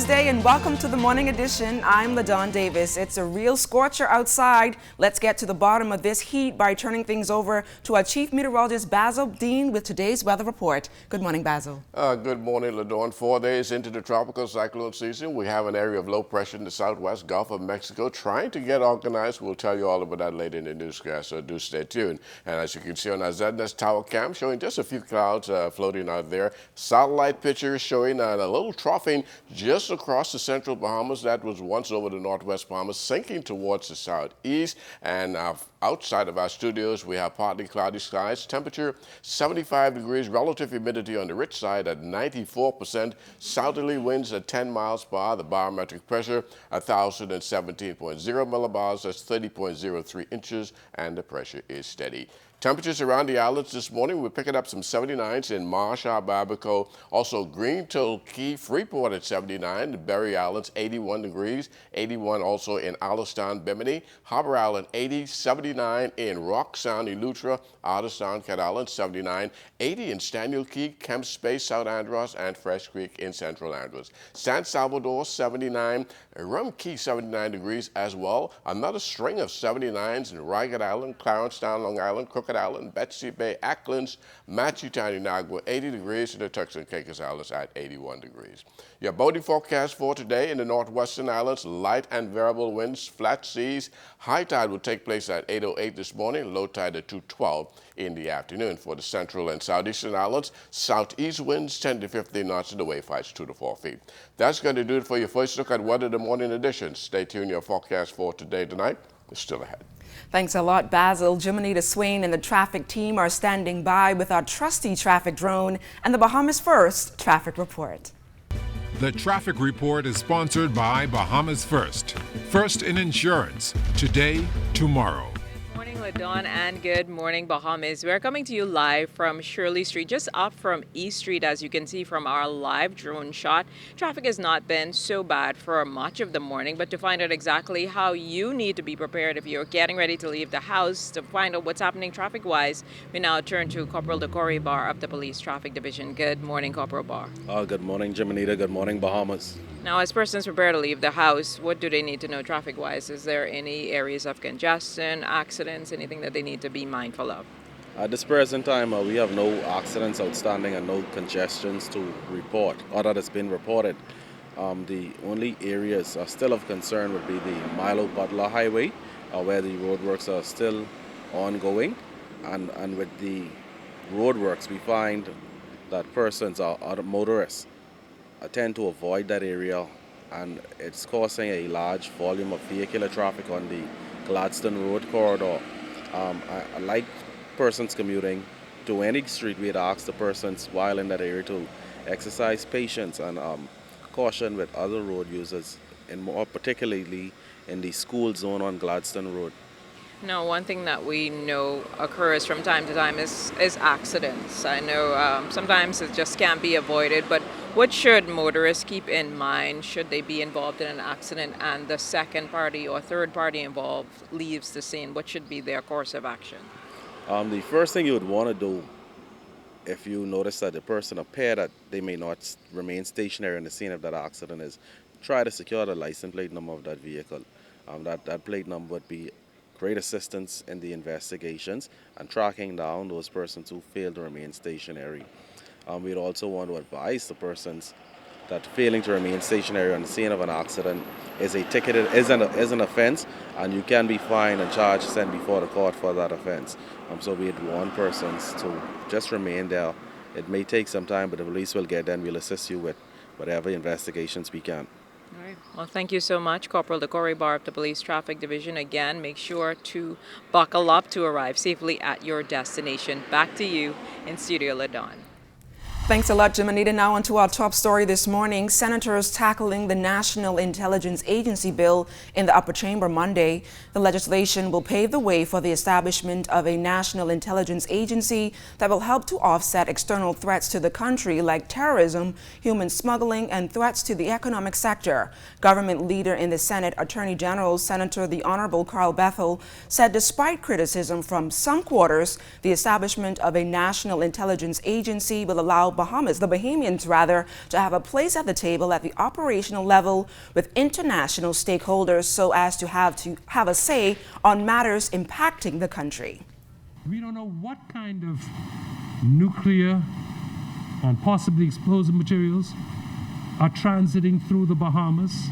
Thursday and welcome to the morning edition. I'm LaDawn Davis. It's a real scorcher outside. Let's get to the bottom of this heat by turning things over to our chief meteorologist Basil Dean with today's weather report. Good morning, Basil. Good morning, LaDawn. 4 days into the tropical cyclone season, we have an area of low pressure in the southwest Gulf of Mexico trying to get organized. We'll tell you all about that later in the newscast, so do stay tuned. And as you can see on our ZNS tower cam, showing just a few clouds floating out there. Satellite pictures showing a little troughing just across the central Bahamas that was once over the northwest Bahamas, sinking towards the southeast. And outside of our studios, we have partly cloudy skies. Temperature 75 degrees, relative humidity on the rich side at 94%, southerly winds at 10 miles per hour. The barometric pressure 1,017.0 millibars, that's 30.03 inches, and the pressure is steady. Temperatures around the islands this morning, we're picking up some 79s in Marshall, Barbacoa, also Greentoll, Key, Freeport at 79, the Berry Islands 81 degrees, 81 also in Allenstown, Bimini, Harbor Island 80, 79 in Rock Sound, Eleuthera, Outer Sound, Cat Island 79, 80 in Staniel Key, Kemp Space, South Andros, and Fresh Creek in Central Andros. San Salvador 79, Rum Key 79 degrees as well. Another string of 79s in Ragged Island, Clarencetown, Long Island, Crooked Island, Betsy Bay, Acklands, Machitan, Inagua, 80 degrees, and the Turks and Caicos Islands at 81 degrees. Your boating forecast for today in the northwestern islands, light and variable winds, flat seas. High tide will take place at 8:08 this morning, low tide at 2:12 in the afternoon. For the central and southeastern islands, southeast winds 10 to 15 knots and the wave heights 2 to 4 feet. That's going to do it for your first look at weather the morning edition. Stay tuned. Your forecast for today tonight is still ahead. Thanks a lot, Basil. Jimonita Swain and the traffic team are standing by with our trusty traffic drone and the Bahamas First traffic report. The traffic report is sponsored by Bahamas First. First in insurance, today, tomorrow. Good morning, LaDawn, and good morning, Bahamas. We're coming to you live from Shirley Street, just up from East Street, as you can see from our live drone shot. Traffic has not been so bad for much of the morning, but to find out exactly how you need to be prepared if you're getting ready to leave the house, to find out what's happening traffic-wise, we now turn to Corporal Decory Barr of the Police Traffic Division. Good morning, Corporal Barr. Good morning, Jimonita. Good morning, Bahamas. Now, as persons prepare to leave the house, what do they need to know traffic-wise? Is there any areas of congestion, accidents, anything that they need to be mindful of? At this present time, we have no accidents outstanding and no congestions to report, or that has been reported. The only areas still of concern would be the Milo-Butler Highway, where the roadworks are still ongoing. And with the roadworks, we find that persons or other motorists tend to avoid that area, and it's causing a large volume of vehicular traffic on the Gladstone Road corridor. I like persons commuting to any street. We'd ask the persons while in that area to exercise patience and caution with other road users, and more particularly in the school zone on Gladstone Road. Now, one thing that we know occurs from time to time is accidents. I know sometimes it just can't be avoided, but what should motorists keep in mind should they be involved in an accident and the second party or third party involved leaves the scene? What should be their course of action? The first thing you would want to do if you notice that the person appear that they may not remain stationary on the scene of that accident is try to secure the license plate number of that vehicle. That plate number would be great assistance in the investigations and tracking down those persons who fail to remain stationary. We'd also want to advise the persons that failing to remain stationary on the scene of an accident is an offense, and you can be fined and charged, sent before the court for that offense. So we'd warn persons to just remain there. It may take some time, but the police will get there and we'll assist you with whatever investigations we can. All right. Well, thank you so much, Corporal Decory Barr of the Police Traffic Division. Again, make sure to buckle up to arrive safely at your destination. Back to you in Studio LaDawn. Thanks a lot, Jimonita. Now on to our top story this morning. Senators tackling the National Intelligence Agency bill in the upper chamber Monday. The legislation will pave the way for the establishment of a national intelligence agency that will help to offset external threats to the country like terrorism, human smuggling, and threats to the economic sector. Government leader in the Senate, Attorney General Senator the Honorable Carl Bethel, said despite criticism from some quarters, the establishment of a national intelligence agency will allow Bahamas, the Bahamians rather, to have a place at the table at the operational level with international stakeholders so as to have a say on matters impacting the country. We don't know what kind of nuclear and possibly explosive materials are transiting through the Bahamas.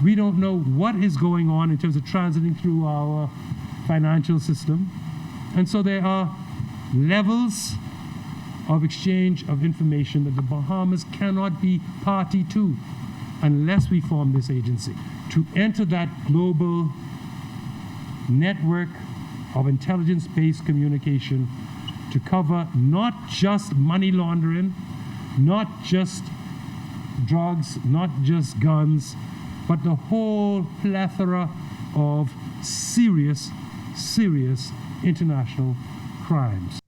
We don't know what is going on in terms of transiting through our financial system. And so there are levels of exchange of information that the Bahamas cannot be party to unless we form this agency. To enter that global network of intelligence-based communication to cover not just money laundering, not just drugs, not just guns, but the whole plethora of serious international crimes.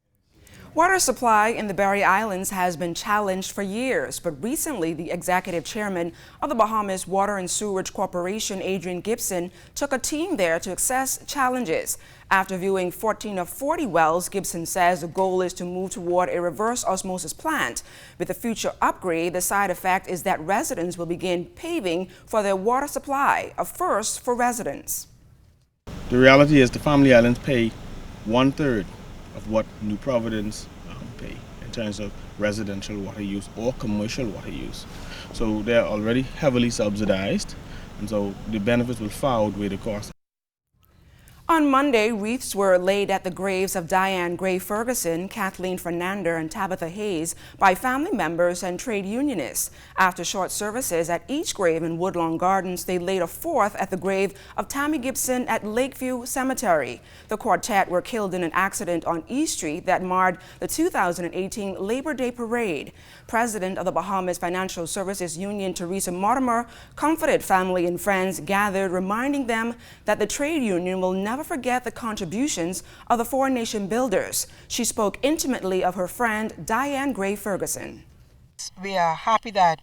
Water supply in the Berry Islands has been challenged for years, but recently the executive chairman of the Bahamas Water and Sewerage Corporation, Adrian Gibson, took a team there to assess challenges. After viewing 14 of 40 wells, Gibson says the goal is to move toward a reverse osmosis plant. With the future upgrade, the side effect is that residents will begin paving for their water supply, a first for residents. The reality is the Family Islands pay 1/3 of what New Providence pay in terms of residential water use or commercial water use. So they're already heavily subsidized, and so the benefits will far outweigh the cost. On Monday, wreaths were laid at the graves of Diane Gray Ferguson, Kathleen Fernander, and Tabitha Hayes by family members and trade unionists. After short services at each grave in Woodlawn Gardens, they laid a fourth at the grave of Tammy Gibson at Lakeview Cemetery. The quartet were killed in an accident on E Street that marred the 2018 Labor Day Parade. President of the Bahamas Financial Services Union, Teresa Mortimer, comforted family and friends gathered, reminding them that the trade union will never forget the contributions of the four nation builders. She spoke intimately of her friend Diane Gray Ferguson. We are happy that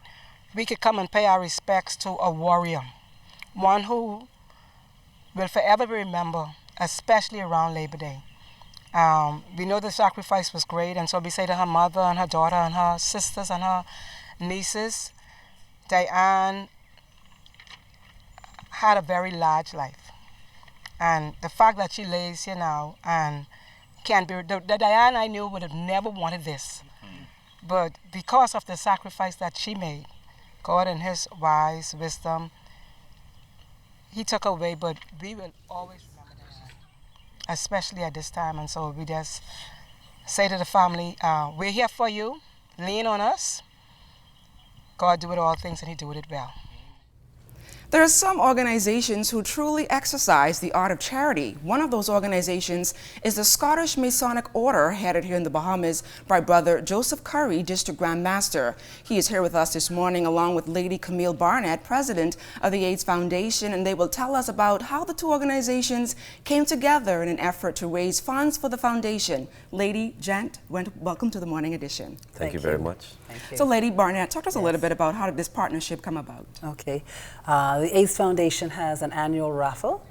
we could come and pay our respects to a warrior, one who will forever be remembered, especially around Labor Day. We know the sacrifice was great, and so we say to her mother and her daughter and her sisters and her nieces, Diane had a very large life. And the fact that she lays here now and can be, the Diane I knew would have never wanted this. But because of the sacrifice that she made, God in his wise wisdom, he took away, but we will always remember Diane, especially at this time. And so we just say to the family, we're here for you, lean on us. God do it all things and he do it well. There are some organizations who truly exercise the art of charity. One of those organizations is the Scottish Masonic Order, headed here in the Bahamas by Brother Joseph Curry, District Grand Master. He is here with us this morning along with Lady Camille Barnett, President of the AIDS Foundation, and they will tell us about how the two organizations came together in an effort to raise funds for the foundation. Lady Gent, welcome to the morning edition. Thank you very much. Thank you. So Lady Barnett, talk to us a little bit about how did this partnership come about? Okay. The AIDS Foundation has an annual raffle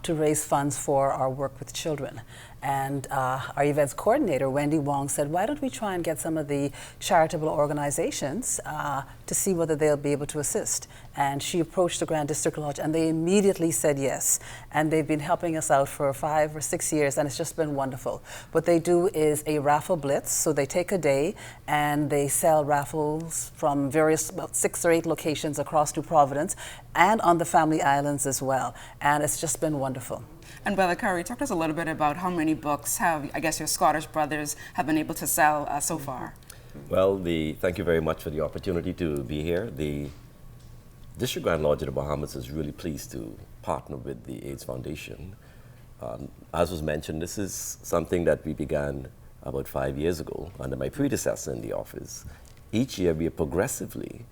to raise funds for our work with children. And our events coordinator, Wendy Wong, said, why don't we try and get some of the charitable organizations to see whether they'll be able to assist. And she approached the Grand District Lodge and they immediately said yes. And they've been helping us out for 5 or 6 years and it's just been wonderful. What they do is a raffle blitz. So they take a day and they sell raffles from various, about 6 or 8 locations across New Providence and on the Family Islands as well. And it's just been wonderful. And Brother Curry, talk to us a little bit about how many books have, I guess, your Scottish brothers have been able to sell so far. Well, thank you very much for the opportunity to be here. The District Grand Lodge of the Bahamas is really pleased to partner with the AIDS Foundation. As was mentioned, this is something that we began about 5 years ago under my predecessor in the office. Each year we have progressively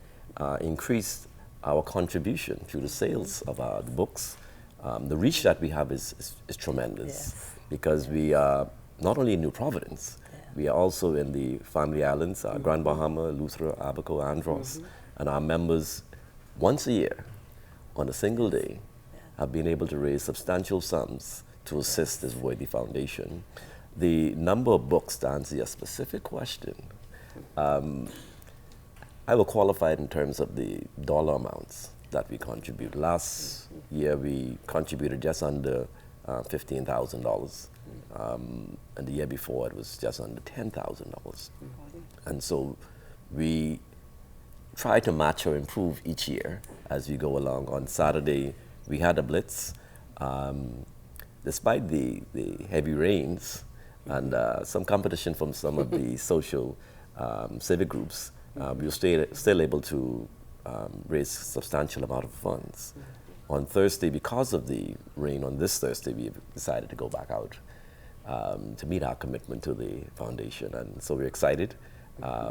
increased our contribution through the sales of our books. The reach that we have is tremendous because we are not only in New Providence, we are also in the Family Islands, Grand Bahama, Luther, Abaco, Andros, and our members once a year on a single day have been able to raise substantial sums to assist this worthy foundation. The number of books, to answer your specific question, I will qualify it in terms of the dollar amounts that we contribute. Last year we contributed just under $15,000, and the year before it was just under $10,000. And so we try to match or improve each year as we go along. On Saturday we had a blitz. Despite the heavy rains and some competition from some of the social civic groups, we were still able to raise a substantial amount of funds. On Thursday, because of the rain on this Thursday, we decided to go back out to meet our commitment to the foundation. And so we're excited.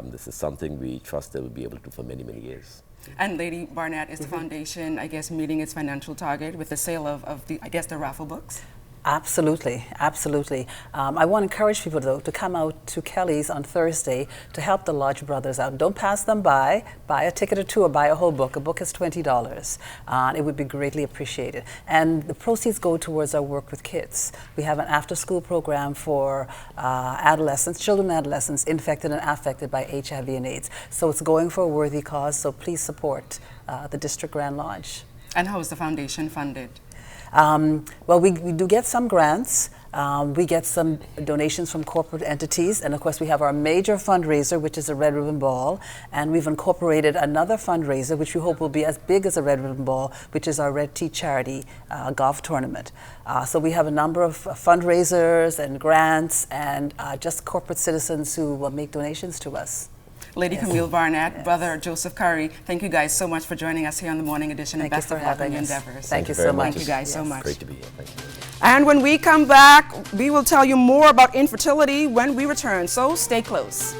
This is something we trust that we'll be able to do for many, many years. And Lady Barnett, is the foundation, I guess, meeting its financial target with the sale of the, I guess, the raffle books? Absolutely, absolutely. I want to encourage people, though, to come out to Kelly's on Thursday to help the Lodge brothers out. Don't pass them by. Buy a ticket or two or buy a whole book. A book is $20. It would be greatly appreciated. And the proceeds go towards our work with kids. We have an after-school program for adolescents, children and adolescents infected and affected by HIV and AIDS. So it's going for a worthy cause, so please support the District Grand Lodge. And how is the foundation funded? Well, we do get some grants. We get some donations from corporate entities. And of course, we have our major fundraiser, which is a Red Ribbon Ball. And we've incorporated another fundraiser, which we hope will be as big as a Red Ribbon Ball, which is our Red Tea Charity golf tournament. So we have a number of fundraisers and grants and just corporate citizens who will make donations to us. Lady Camille Barnett, Brother Joseph Curry, thank you guys so much for joining us here on the Morning Edition, and best of luck in your endeavors. Thank you so much. Thank you guys so much. Great to be here. Thank you. And when we come back, we will tell you more about infertility when we return, so stay close.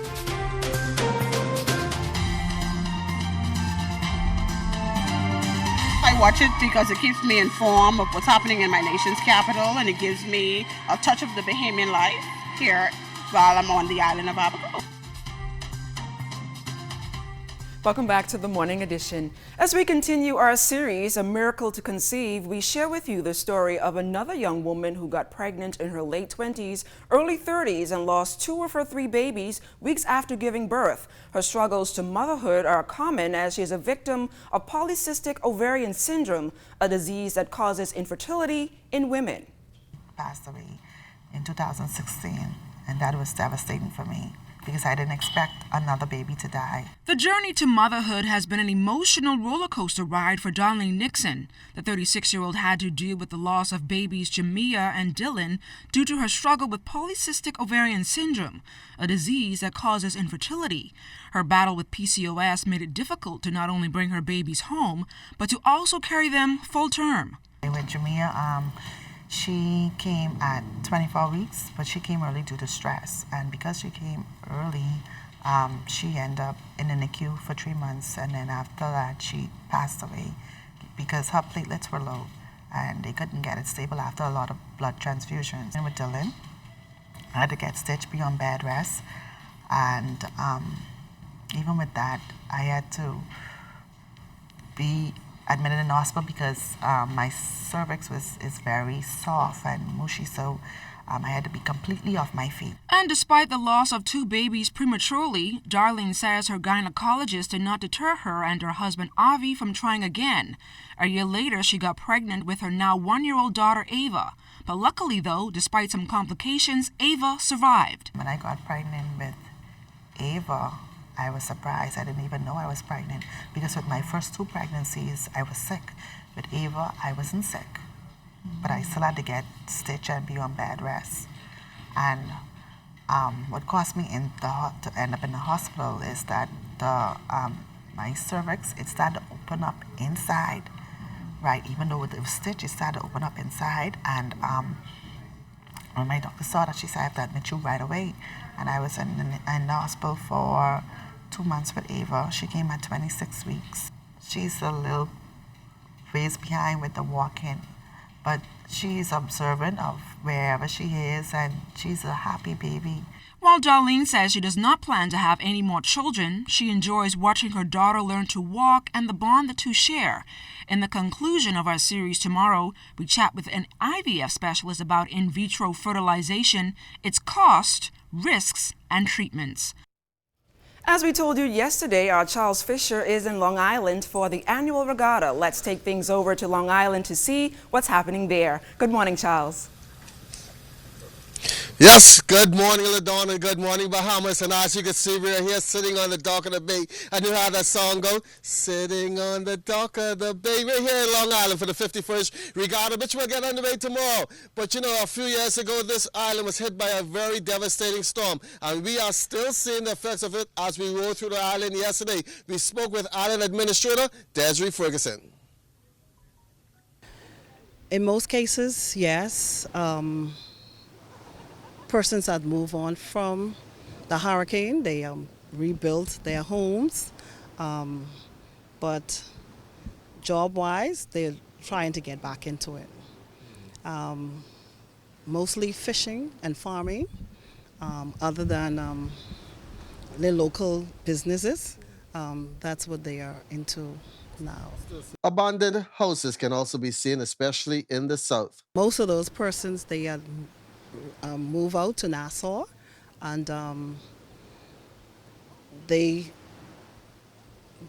I watch it because it keeps me informed of what's happening in my nation's capital, and it gives me a touch of the Bahamian life here while I'm on the island of Abaco. Welcome back to the Morning Edition. As we continue our series, A Miracle to Conceive, we share with you the story of another young woman who got pregnant in her late 20s, early 30s, and lost 2 of her 3 babies weeks after giving birth. Her struggles to motherhood are common as she is a victim of polycystic ovarian syndrome, a disease that causes infertility in women. Passed away in 2016, and that was devastating for me, because I didn't expect another baby to die. The journey to motherhood has been an emotional roller coaster ride for Darlene Nixon. The 36-year-old had to deal with the loss of babies Jamia and Dylan due to her struggle with polycystic ovarian syndrome, a disease that causes infertility. Her battle with PCOS made it difficult to not only bring her babies home, but to also carry them full term. With Jamia, she came at 24 weeks, but she came early due to stress. And because she came early, she ended up in the NICU for 3 months. And then after that, she passed away because her platelets were low and they couldn't get it stable after a lot of blood transfusions. And with Dylan, I had to get stitched beyond bed rest. And even with that, I had to be admitted in the hospital because my cervix is very soft and mushy, so I had to be completely off my feet. And despite the loss of 2 babies prematurely, Darlene says her gynecologist did not deter her and her husband Avi from trying again. A year later, she got pregnant with her now 1-year-old daughter Ava. But luckily, though, despite some complications, Ava survived. When I got pregnant with Ava, I was surprised. I didn't even know I was pregnant because with my first 2 pregnancies, I was sick. With Ava, I wasn't sick, but I still had to get stitched and be on bed rest. And what caused me to end up in the hospital is that my cervix, it started to open up inside, right? Even though it was stitched, it started to open up inside. And when my doctor saw that, she said, I have to admit you right away. And I was in the hospital for 2 months with Ava. She came at 26 weeks. She's a little ways behind with the walking, but she's observant of wherever she is, and she's a happy baby. While Darlene says she does not plan to have any more children, she enjoys watching her daughter learn to walk and the bond the two share. In the conclusion of our series tomorrow, we chat with an IVF specialist about in vitro fertilization, its cost, risks, and treatments. As we told you yesterday, our Charles Fisher is in Long Island for the annual regatta. Let's take things over to Long Island to see what's happening there. Good morning, Charles. Yes, good morning, LaDawn, and good morning, Bahamas. And as you can see, we're here sitting on the dock of the bay. And you know how that song goes? Sitting on the dock of the bay. We're here in Long Island for the 51st Regatta, which will get underway tomorrow. But you know, a few years ago, this island was hit by a very devastating storm. And we are still seeing the effects of it as we rode through the island yesterday. We spoke with Island Administrator Desiree Ferguson. In most cases, yes. Persons that move on from the hurricane, they rebuilt their homes, but job-wise, they're trying to get back into it. Mostly fishing and farming, other than the local businesses. That's what they are into now. Abandoned houses can also be seen, especially in the south. Most of those persons, they are move out to Nassau, and they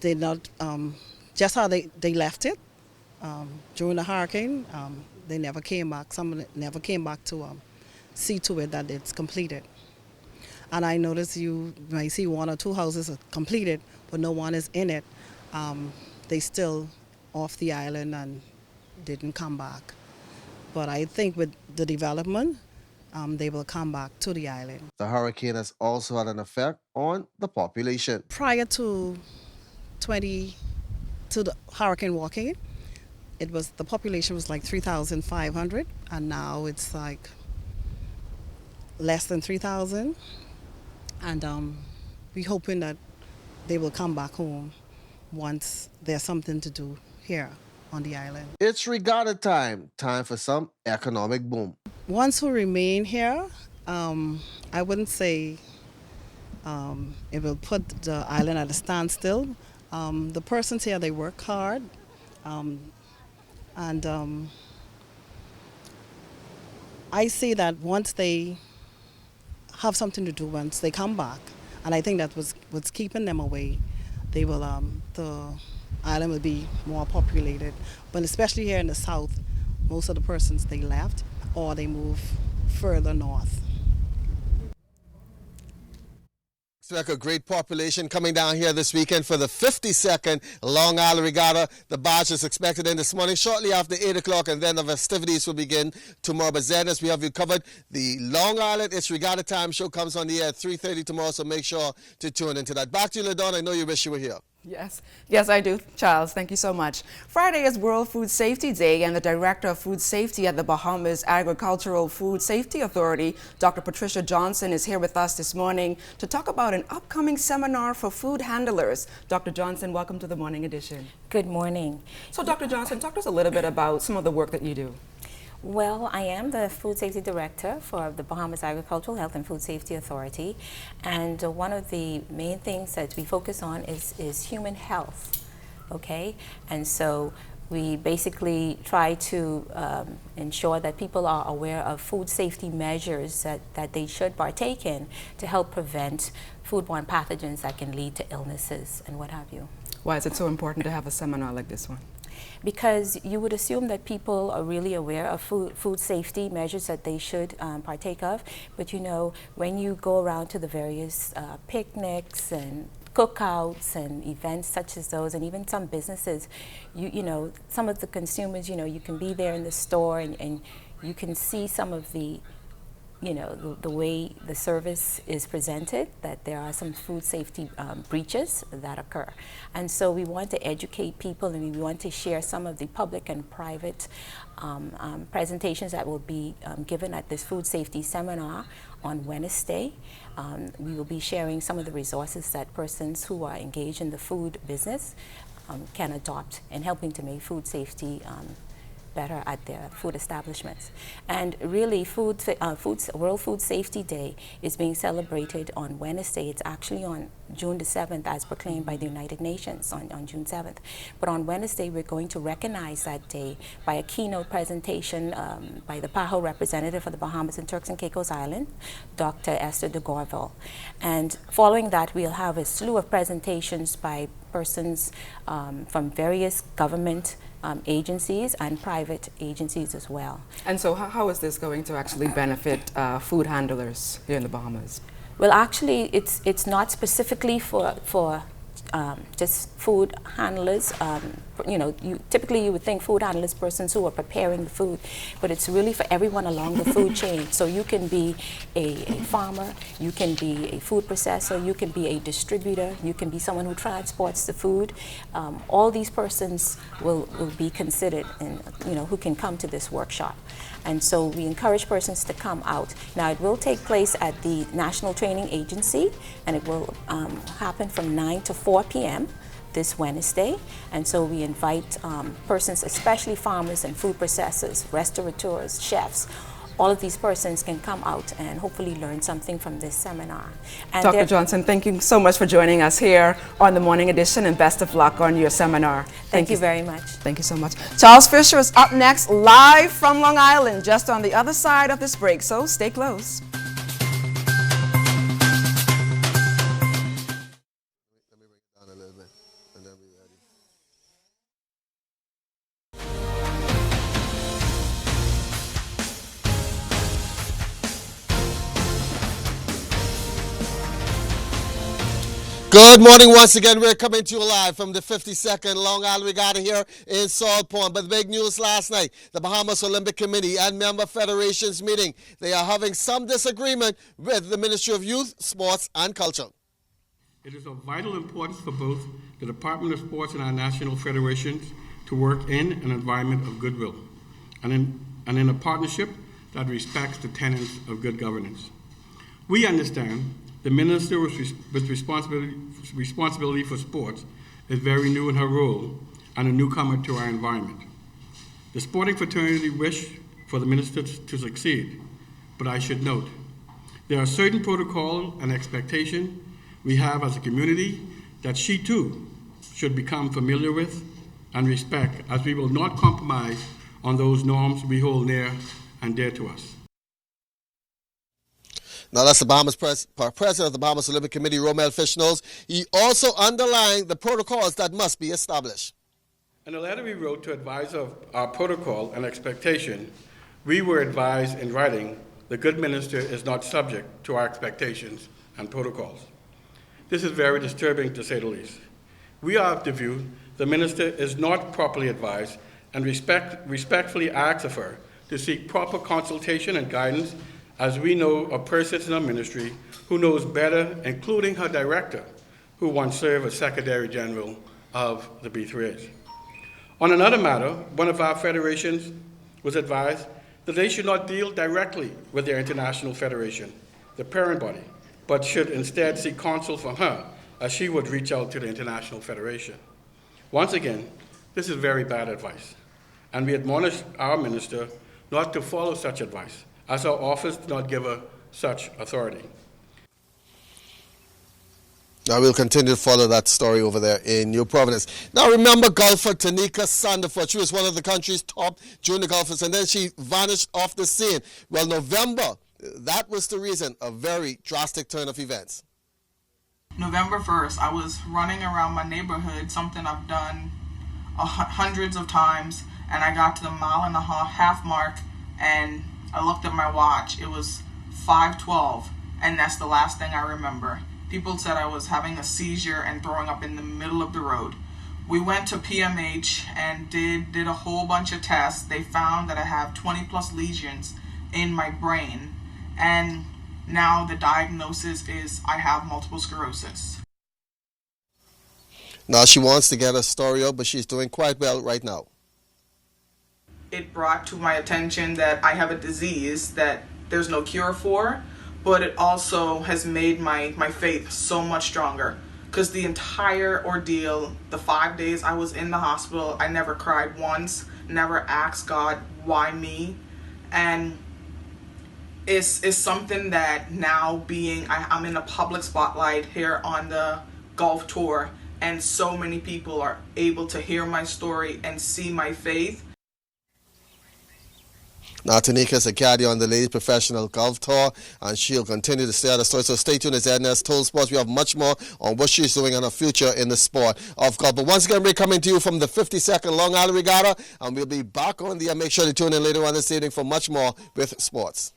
not just how they left it during the hurricane. They never came back. Some never came back to see to it that it's completed. And I noticed you might see one or two houses are completed, but no one is in it. They still off the island and didn't come back. But I think with the development, they will come back to the island. The hurricane has also had an effect on the population. Prior to the hurricane walking, the population was like 3,500, and now it's like less than 3,000. And we're hoping that they will come back home once there's something to do here on the island. It's regatta time for some economic boom. Ones who remain here, I wouldn't say it will put the island at a standstill. The persons here, they work hard, and I see that once they have something to do, once they come back, and I think that was what's keeping them away, they will the island will be more populated. But especially here in the south, most of the persons, they left or they move further north. Expect a great population coming down here this weekend for the 52nd Long Island Regatta. The barge is expected in this morning shortly after 8 o'clock, and then the festivities will begin tomorrow. But Zenas, we have you covered. The Long Island It's Regatta Time show comes on the air at 3:30 tomorrow, so make sure to tune into that. Back to you, LaDawn. I know you wish you were here. Yes, I do. Charles, thank you so much. Friday is World Food Safety Day, and the Director of Food Safety at the Bahamas Agricultural Food Safety Authority, Dr. Patricia Johnson, is here with us this morning to talk about an upcoming seminar for food handlers. Dr. Johnson, welcome to the Morning Edition. Good morning. So, Dr. Johnson, talk to us a little bit about some of the work that you do. Well, I am the Food Safety Director for the Bahamas Agricultural Health and Food Safety Authority, and one of the main things that we focus on is human health, okay? And so we basically try to ensure that people are aware of food safety measures that they should partake in to help prevent foodborne pathogens that can lead to illnesses and what have you. Why is it so important to have a seminar like this one? Because you would assume that people are really aware of food safety measures that they should partake of. But you know, when you go around to the various picnics and cookouts and events such as those, and even some businesses, you know, some of the consumers, you know, you can be there in the store and you can see some of the, you know, the way the service is presented, that there are some food safety breaches that occur. And so we want to educate people, and we want to share some of the public and private presentations that will be given at this food safety seminar on Wednesday. We will be sharing some of the resources that persons who are engaged in the food business can adopt in helping to make food safety better at their food establishments. And really, World Food Safety Day is being celebrated on Wednesday. It's actually on June the 7th, as proclaimed by the United Nations on June 7th. But on Wednesday, we're going to recognize that day by a keynote presentation by the PAHO representative for the Bahamas and Turks and Caicos Island, Dr. Esther de Gorville. And following that, we'll have a slew of presentations by persons from various government agencies and private agencies as well. And so how is this going to actually benefit food handlers here in the Bahamas? Well, actually, it's not specifically for just food handlers. Typically you would think food handlers, persons who are preparing the food, but it's really for everyone along the food chain. So you can be a farmer, you can be a food processor, you can be a distributor, you can be someone who transports the food. All these persons will be considered, and who can come to this workshop. And so we encourage persons to come out. Now, it will take place at the National Training Agency, and it will happen from 9 to 4 p.m. this Wednesday. And so we invite persons, especially farmers and food processors, restaurateurs, chefs. All of these persons can come out and hopefully learn something from this seminar. And Dr. Johnson, thank you so much for joining us here on the Morning Edition, and best of luck on your seminar. Thank you very much. Thank you so much. Charles Fisher is up next, live from Long Island, just on the other side of this break, so stay close. Good morning once again. We're coming to you live from the 52nd Long Island Regatta here in Salt Pond. But the big news last night, the Bahamas Olympic Committee and member federations meeting. They are having some disagreement with the Ministry of Youth, Sports and Culture. It is of vital importance for both the Department of Sports and our national federations to work in an environment of goodwill and in a partnership that respects the tenets of good governance. We understand the Minister with responsibility for sports is very new in her role and a newcomer to our environment. The sporting fraternity wish for the Minister to succeed, but I should note, there are certain protocol and expectation we have as a community that she too should become familiar with and respect, as we will not compromise on those norms we hold near and dear to us. Now, that's the Bahamas president of the Bahamas Olympic Committee, Romel Fishnols. He also underlined the protocols that must be established. In a letter we wrote to advise of our protocol and expectation, we were advised in writing the good minister is not subject to our expectations and protocols. This is very disturbing, to say the least. We are of the view the minister is not properly advised and respectfully ask of her to seek proper consultation and guidance, as we know of persons in our ministry who knows better, including her director, who once served as Secretary General of the B3H. On another matter, one of our federations was advised that they should not deal directly with their international federation, the parent body, but should instead seek counsel from her, as she would reach out to the international federation. Once again, this is very bad advice, and we admonish our minister not to follow such advice, as our office did not give her such authority. Now we'll continue to follow that story over there in New Providence. Now remember golfer Tanika Sandiford. She was one of the country's top junior golfers, and then she vanished off the scene. Well, November, that was the reason, a very drastic turn of events. November 1st, I was running around my neighborhood, something I've done hundreds of times, and I got to the mile-and-a-half mark, and I looked at my watch. It was 5:12, and that's the last thing I remember. People said I was having a seizure and throwing up in the middle of the road. We went to PMH and did a whole bunch of tests. They found that I have 20+ lesions in my brain, and now the diagnosis is I have multiple sclerosis. Now she wants to get her story out, but she's doing quite well right now. It brought to my attention that I have a disease that there's no cure for, but it also has made my faith so much stronger, because the entire ordeal, the 5 days I was in the hospital, I never cried once, never asked God, why me? And it's something that now I'm in a public spotlight here on the golf tour, and so many people are able to hear my story and see my faith. Now, Tanika is a caddy on the Ladies Professional Golf Tour, and she'll continue to stay at the story. So stay tuned. As Edna's told sports, we have much more on what she's doing and her future in the sport of golf. But once again, we're coming to you from the 52nd Long Island Regatta, and we'll be back on the air. Make sure to tune in later on this evening for much more with sports.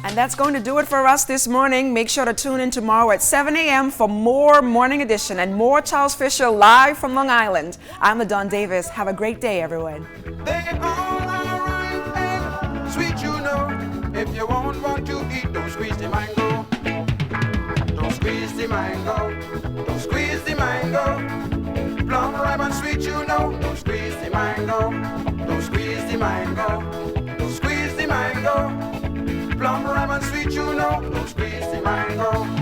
And that's going to do it for us this morning. Make sure to tune in tomorrow at 7 a.m. for more Morning Edition and more Charles Fisher live from Long Island. I'm LaDawn Davis. Have a great day, everyone. They all are ripe and sweet, you know. If you want what to eat, don't squeeze the mango. Don't squeeze the mango. Don't squeeze the mango. Plum, ripe and sweet, you know. Don't squeeze the mango. Don't squeeze the mango. Don't squeeze the mango. Plum, ripe and sweet, you know. Don't squeeze the mango.